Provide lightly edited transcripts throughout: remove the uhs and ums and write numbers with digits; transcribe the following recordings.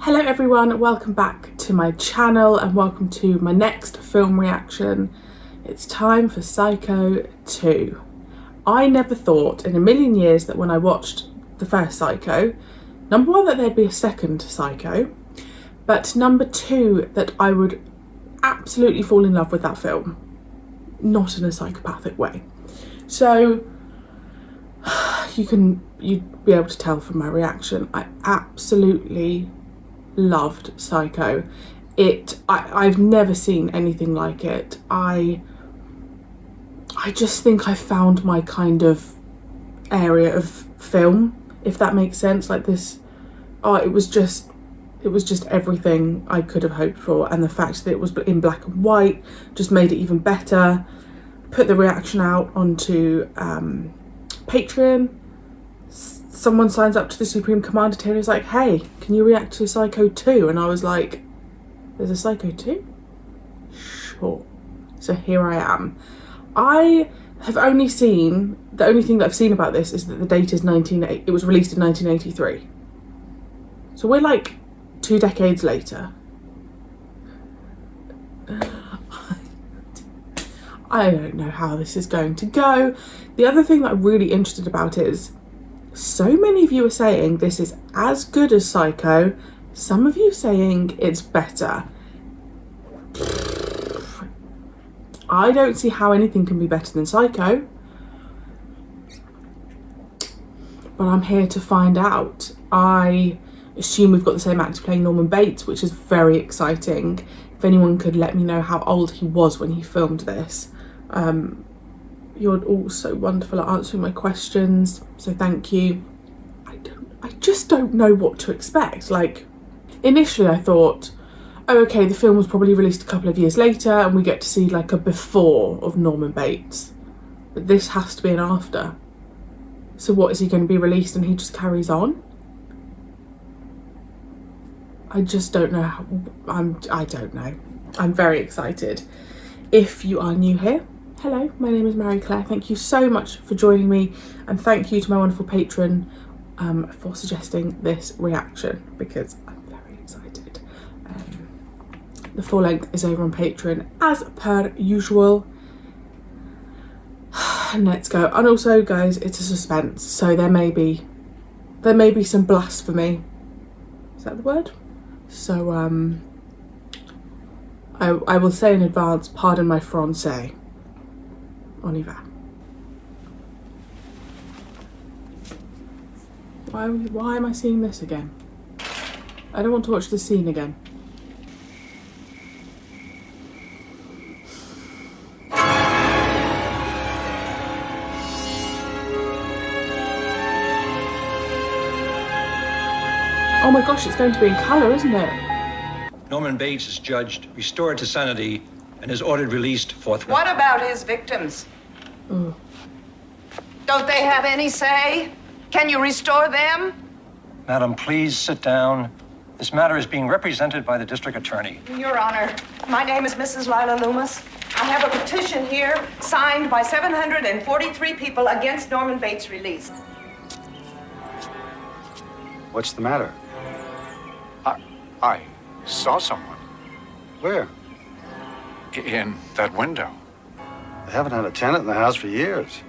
Hello everyone, welcome back to my channel and welcome to my next film reaction. It's time for Psycho 2. I never thought in a million years that when I watched the first Psycho, number one, that there'd be a second Psycho, but number two, that I would absolutely fall in love with that film. Not in a psychopathic way. So you'd be able to tell from my reaction, I absolutely loved Psycho. I've never seen anything like it. I just think I found my kind of area of film, if that makes sense. Like this, it was just everything I could have hoped for, and the fact that it was in black and white just made it even better. Put the reaction out onto Patreon. Someone signs up to the Supreme Commander tier and is like, hey, can you react to Psycho 2? And I was like, there's a Psycho 2? Sure. So here I am. I have only seen, the only thing that I've seen about this is that the date is it was released in 1983. So we're like 2 decades later. I don't know how this is going to go. The other thing that I'm really interested about is, so many of you are saying this is as good as Psycho, some of you saying it's better. I don't see how anything can be better than Psycho, but I'm here to find out. I assume we've got the same actor playing Norman Bates, which is very exciting. If anyone could let me know how old he was when he filmed this. You're all so wonderful at answering my questions, so thank you. I just don't know what to expect. Like, initially I thought, oh, okay, the film was probably released a couple of years later and we get to see like a before of Norman Bates. But this has to be an after. So what, is he going to be released and he just carries on? I just don't know how, I don't know. I'm very excited. If you are new here, hello, my name is Marie-Clare. Thank you so much for joining me, and thank you to my wonderful patron for suggesting this reaction, because I'm very excited. The full length is over on Patreon as per usual. And let's go. And also, guys, it's a suspense, so there may be some blasphemy. Is that the word? So I will say in advance, pardon my français. On y va. Why am I seeing this again? I don't want to watch this scene again. Oh my gosh, it's going to be in colour, isn't it? Norman Bates is judged, restored to sanity, and is ordered released forthwith. What about his victims? Oh. Don't they have any say? Can you restore them? Madam, please sit down. This matter is being represented by the district attorney. Your Honor, my name is Mrs. Lila Loomis. I have a petition here signed by 743 people against Norman Bates' release. What's the matter? I saw someone Where? in that window. I haven't had a tenant in the house for years.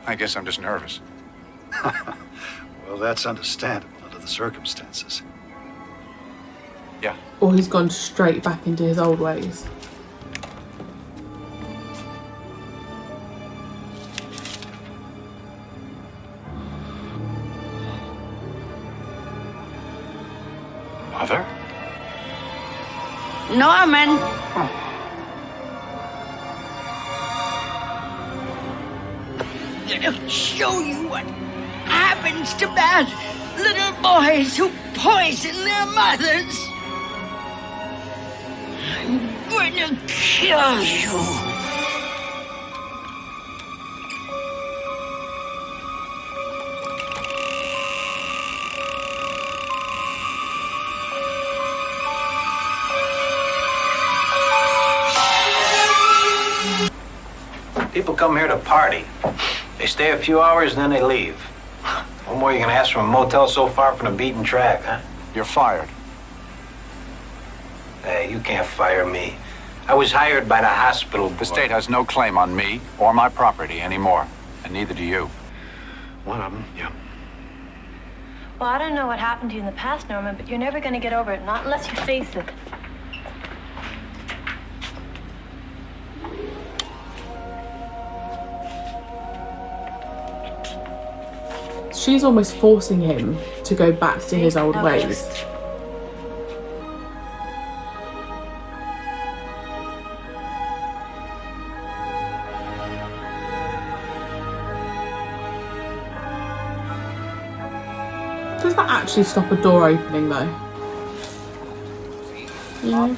I guess I'm just nervous. Well, that's understandable under the circumstances. Yeah. Or he's gone straight back into his old ways. Mother? Norman! I'm gonna show you what happens to bad little boys who poison their mothers. I'm gonna kill you. People come here to party. They stay a few hours and then they leave. What more are you gonna ask from a motel so far from the beaten track, huh? You're fired. Hey, you can't fire me. I was hired by the hospital board. The state has no claim on me or my property anymore, and neither do you. One of them, yeah. Well, I don't know what happened to you in the past, Norman, but you're never going to get over it, not unless you face it. She's almost forcing him to go back to his old No, ways. just- Does that actually stop a door opening though? Yeah.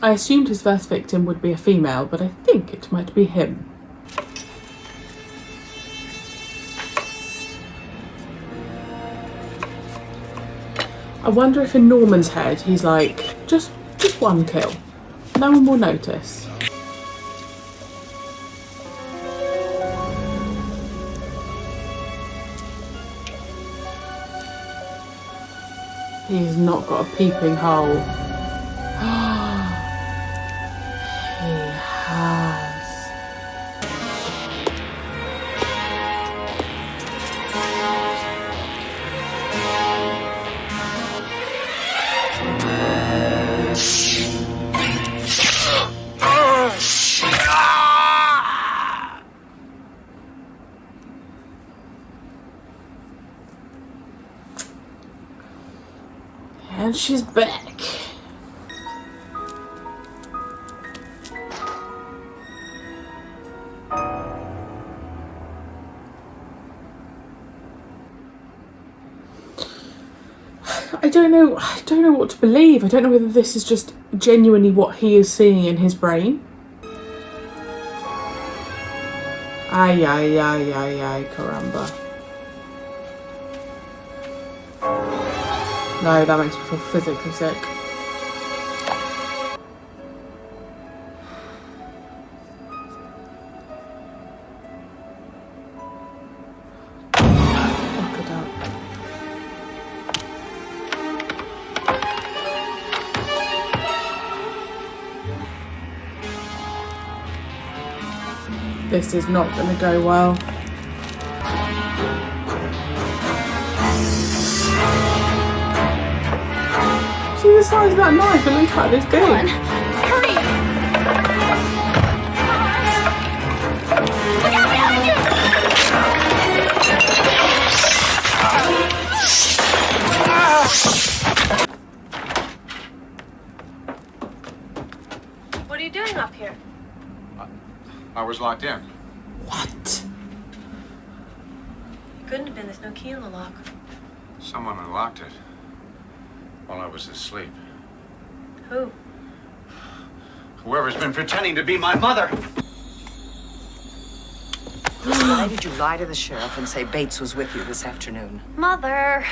I assumed his first victim would be a female, but I think it might be him. I wonder if in Norman's head he's like, just one kill. No one will notice. He's not got a peeping hole. He has. And she's back. I don't know what to believe. I don't know whether this is just genuinely what he is seeing in his brain. Ay, ay, ay, ay, ay, caramba. No, that makes me feel physically sick. Fuck it up. This is not going to go well. See the size of that knife, it looks like this big. Come on, hurry! Look out behind you! What are you doing up here? I was locked in. What? Couldn't have been. There's no key in the lock. Someone unlocked it while I was asleep. Who? Whoever's been pretending to be my mother. Why did you lie to the sheriff and say Bates was with you this afternoon? Mother,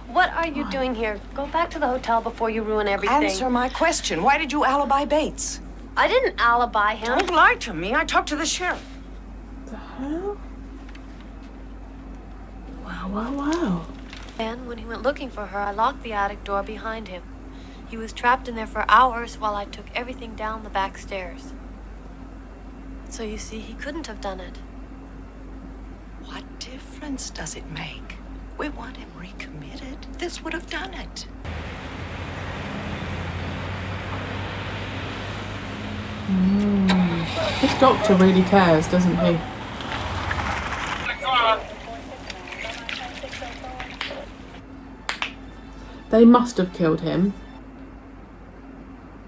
what are you doing here? Go back to the hotel before you ruin everything. Answer my question. Why did you alibi Bates? I didn't alibi him. Don't lie to me. I talked to the sheriff. The hell? Wow, wow, wow. And when he went looking for her, I locked the attic door behind him. He was trapped in there for hours while I took everything down the back stairs. So you see, he couldn't have done it. What difference does it make? We want him recommitted. This would have done it. This doctor really cares, doesn't he? They must have killed him.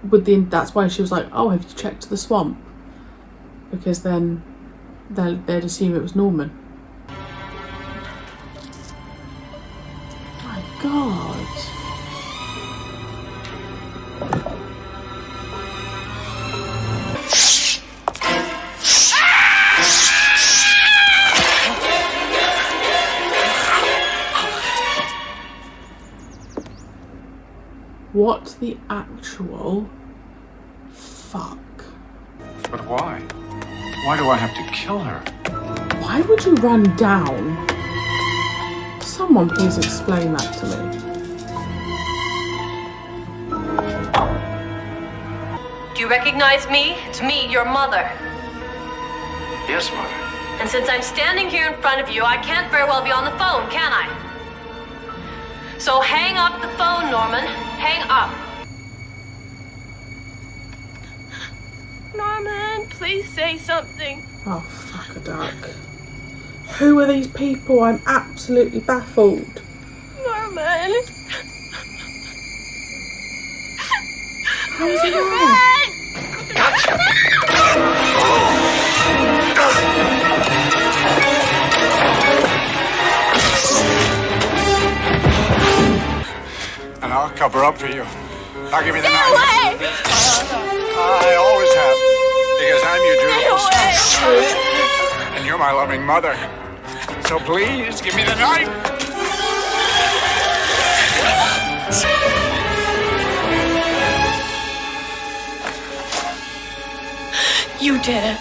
That's why she was like, "Oh, have you checked the swamp?" Because then they'd assume it was Norman. My God. What the actual fuck? But why? Why do I have to kill her? Why would you run down? Someone please explain that to me. Do you recognize me? It's me, your mother. Yes, Mother. And since I'm standing here in front of you, I can't very well be on the phone, can I? So hang up the phone, Norman. Hang up. Norman, please say something. Oh, fuck a duck. Who are these people? I'm absolutely baffled. Norman. How is he there? And I'll cover up for you. Now give me the Stay knife. away! I always have. Because I'm your dutiful son. And you're my loving mother. So please, give me the knife. You did it.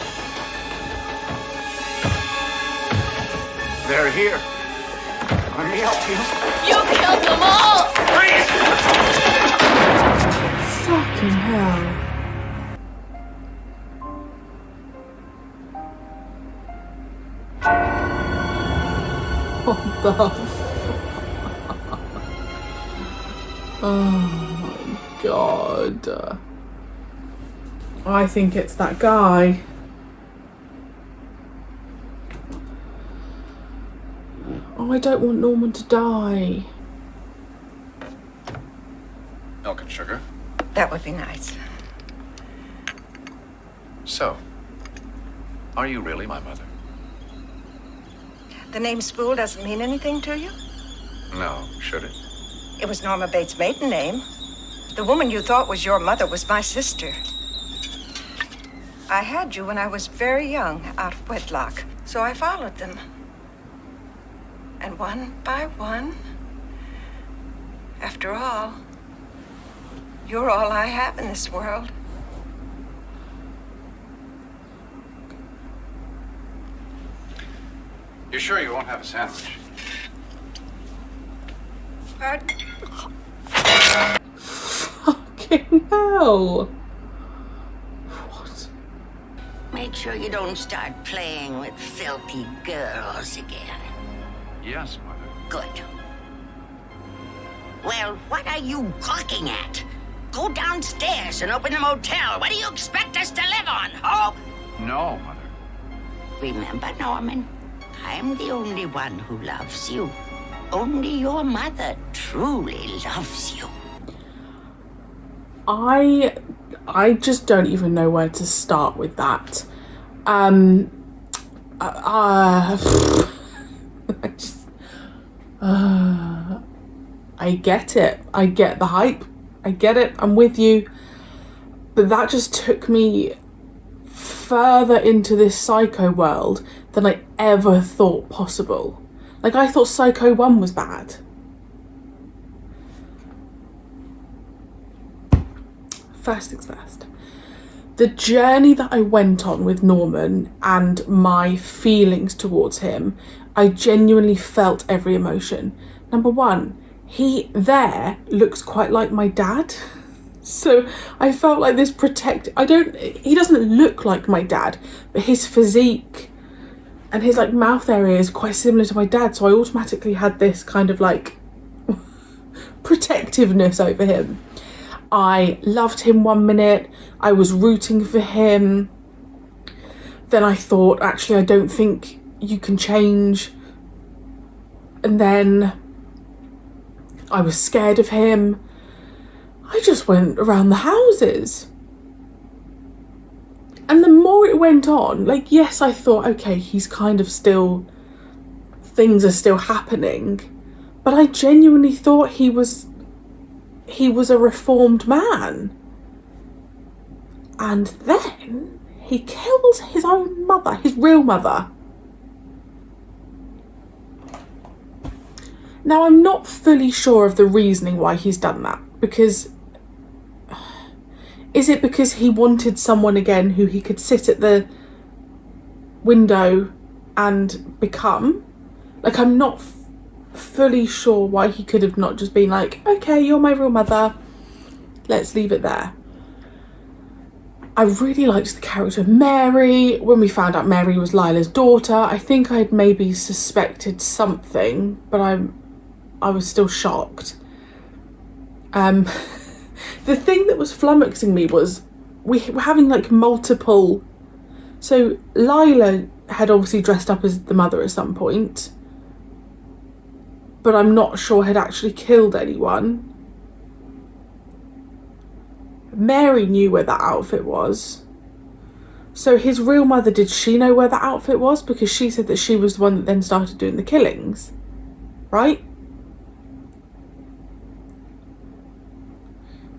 They're here. Let me help you. You killed them all! Fucking hell. What the Oh my god. I think it's that guy. Oh, I don't want Norman to die. Milk and sugar. That would be nice. So, are you really my mother? The name Spool doesn't mean anything to you? No, should it? It was Norma Bates' maiden name. The woman you thought was your mother was my sister. I had you when I was very young, out of wedlock, so I followed them. And one by one, after all, you're all I have in this world. You sure you won't have a sandwich? Pardon? Fucking hell. What? Make sure you don't start playing with filthy girls again. Yes, Mother. Good. Well, what are you gawking at? Go downstairs and open the motel. What do you expect us to live on, oh? No, Mother. Remember, Norman, I'm the only one who loves you. Only your mother truly loves you. I just don't even know where to start with that. I just, I get it. I get the hype. I get it. I'm with you. But that just took me further into this Psycho world than I ever thought possible. Like, I thought Psycho 1 was bad. First things first. The journey that I went on with Norman and my feelings towards him, I genuinely felt every emotion. Number one, he there looks quite like my dad. So I felt like this he doesn't look like my dad, but his physique and his like mouth area is quite similar to my dad. So I automatically had this kind of like protectiveness over him. I loved him 1 minute, I was rooting for him. Then I thought, actually, I don't think you can change. And then I was scared of him. I just went around the houses. And the more it went on, like, yes, I thought, okay, he's kind of still, things are still happening. But I genuinely thought he was a reformed man. And then he kills his own mother, his real mother. Now, I'm not fully sure of the reasoning why he's done that, because is it because he wanted someone again who he could sit at the window and become. Like, I'm not fully sure why he could have not just been like, okay, you're my real mother, let's leave it there. I really liked the character of Mary. When we found out Mary was Lila's daughter, I think I'd maybe suspected something, but I was still shocked. The thing that was flummoxing me was we were having like multiple. So Lila had obviously dressed up as the mother at some point, but I'm not sure had actually killed anyone. Mary knew where that outfit was. So his real mother, did she know where that outfit was? Because she said that she was the one that then started doing the killings, right?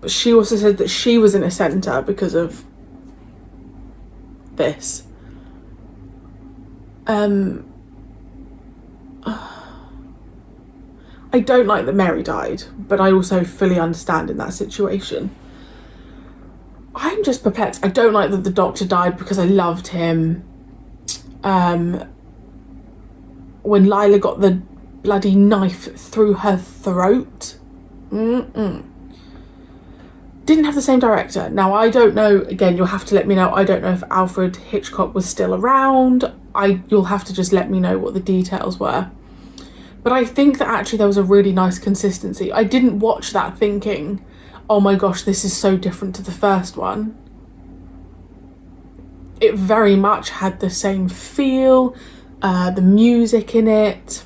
But she also said that she was in a centre because of this. I don't like that Mary died, but I also fully understand in that situation. I'm just perplexed. I don't like that the doctor died because I loved him. When Lila got the bloody knife through her throat. Didn't have the same director. Now, I don't know, again, you'll have to let me know. I don't know if Alfred Hitchcock was still around. You'll have to just let me know what the details were. But I think that actually there was a really nice consistency. I didn't watch that thinking, oh my gosh, this is so different to the first one. It very much had the same feel, the music in it.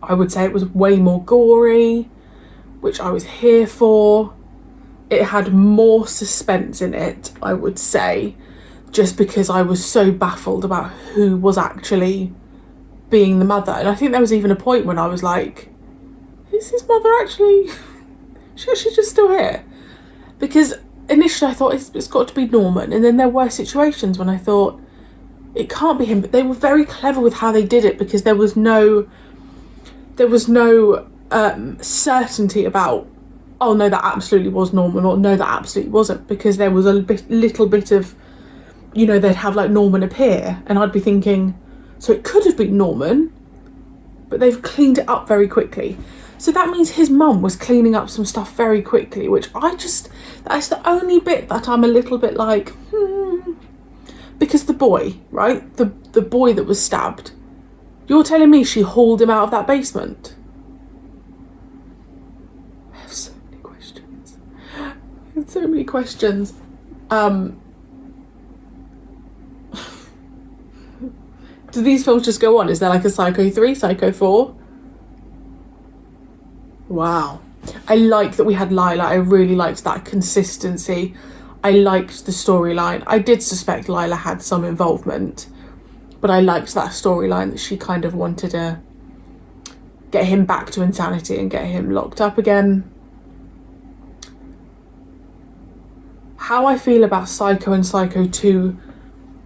I would say it was way more gory, which I was here for. It had more suspense in it, I would say, just because I was so baffled about who was actually being the mother. And I think there was even a point when I was like, is his mother actually... She's just still here? Because initially I thought it's got to be Norman, and then there were situations when I thought it can't be him, but they were very clever with how they did it, because there was no certainty about, oh no, that absolutely was Norman, or no, that absolutely wasn't, because there was a little bit of, you know, they'd have like Norman appear and I'd be thinking, so it could have been Norman, but they've cleaned it up very quickly. So that means his mum was cleaning up some stuff very quickly, which that's the only bit that I'm a little bit like, because the boy, right? The boy that was stabbed, you're telling me she hauled him out of that basement? I have so many questions. Do these films just go on? Is there like a Psycho 3, Psycho 4? Wow. I like that we had Lila. I really liked that consistency. I liked the storyline. I did suspect Lila had some involvement, but I liked that storyline that she kind of wanted to get him back to insanity and get him locked up again. How I feel about Psycho and Psycho 2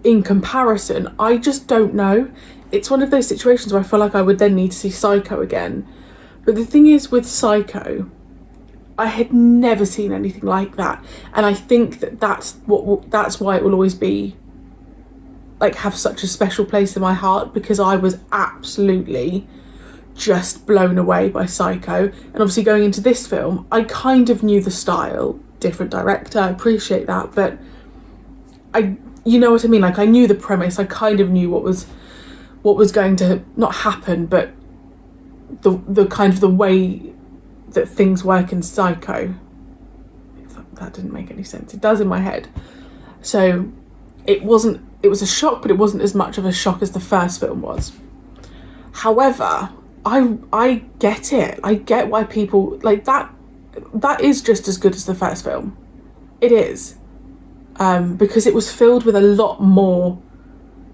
in comparison, I just don't know. It's one of those situations where I feel like I would then need to see Psycho again. But the thing is, with Psycho, I had never seen anything like that, and I think that's why it will always be like have such a special place in my heart, because I was absolutely just blown away by Psycho. And obviously going into this film, I kind of knew the style, different director, I appreciate that, but you know what I mean, like I knew the premise, I kind of knew what was going to not happen, but the kind of the way that things work in Psycho. That didn't make any sense. It does in my head. So it was a shock, but it wasn't as much of a shock as the first film was. However, I get it. I get why people like that. That is just as good as the first film. It is. Because it was filled with a lot more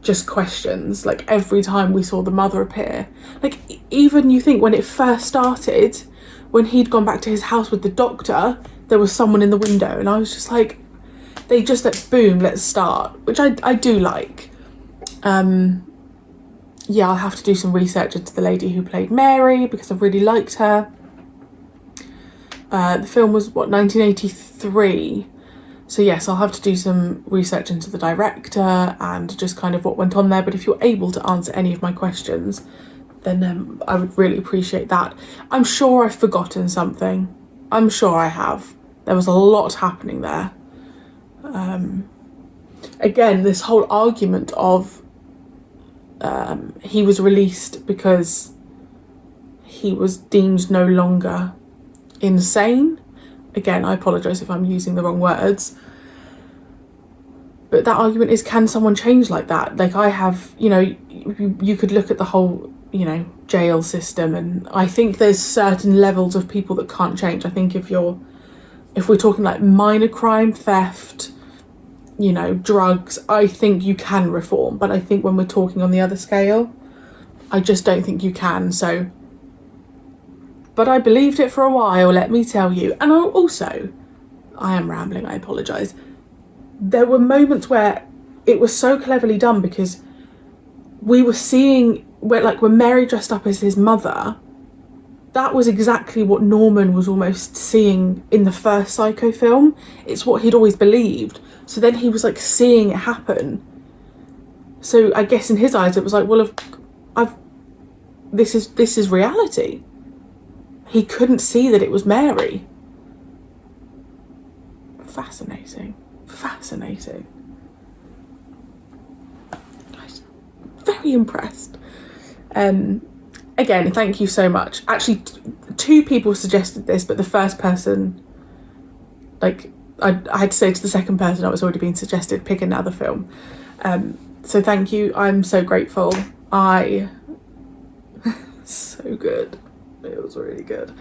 just questions. Like every time we saw the mother appear, like even you think when it first started, when he'd gone back to his house with the doctor, there was someone in the window, and I was just like, they just like, boom, let's start, which I do like. Yeah, I'll have to do some research into the lady who played Mary, because I really liked her. The film was 1983, So yes, I'll have to do some research into the director and just kind of what went on there. But if you're able to answer any of my questions, then I would really appreciate that. I'm sure I've forgotten something. I'm sure I have. There was a lot happening there. Again, this whole argument of he was released because he was deemed no longer insane. Again, I apologise if I'm using the wrong words. But that argument is, can someone change like that? Like, I have, you know, you could look at the whole, you know, jail system, and I think there's certain levels of people that can't change. I think if we're talking like minor crime, theft, you know, drugs, I think you can reform. But I think when we're talking on the other scale, I just don't think you can. So, but I believed it for a while, let me tell you. And I am rambling, I apologise. There were moments where it was so cleverly done, because we were seeing when Mary dressed up as his mother, that was exactly what Norman was almost seeing in the first Psycho film. It's what he'd always believed. So then he was like seeing it happen. So I guess in his eyes it was like, well, this is reality. He couldn't see that it was Mary. Fascinating. I was very impressed. Again, thank you so much. Actually, two people suggested this, but the first person, like, I had to say to the second person, I was already being suggested, pick another film. So thank you. I'm so grateful. So good. It was really good.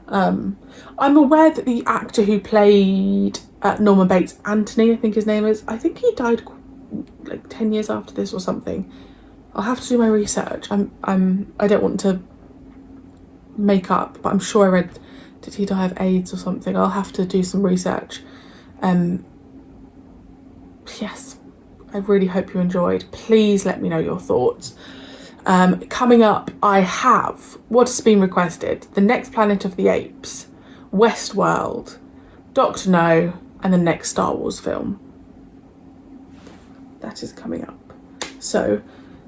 I'm aware that the actor who played Norman Bates, Anthony, I think his name is, I think he died like 10 years after this or something. I'll have to do my research. I don't want to make up, but I'm sure I read, did he die of AIDS or something? I'll have to do some research. Yes, I really hope you enjoyed. Please let me know your thoughts. Coming up, I have what's been requested: The Next Planet of the Apes, Westworld, Doctor No, and the next Star Wars film. That is coming up. So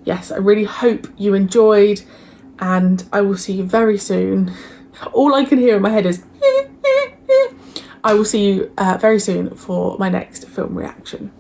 yes, I really hope you enjoyed, and I will see you very soon. All I can hear in my head is I will see you very soon for my next film reaction.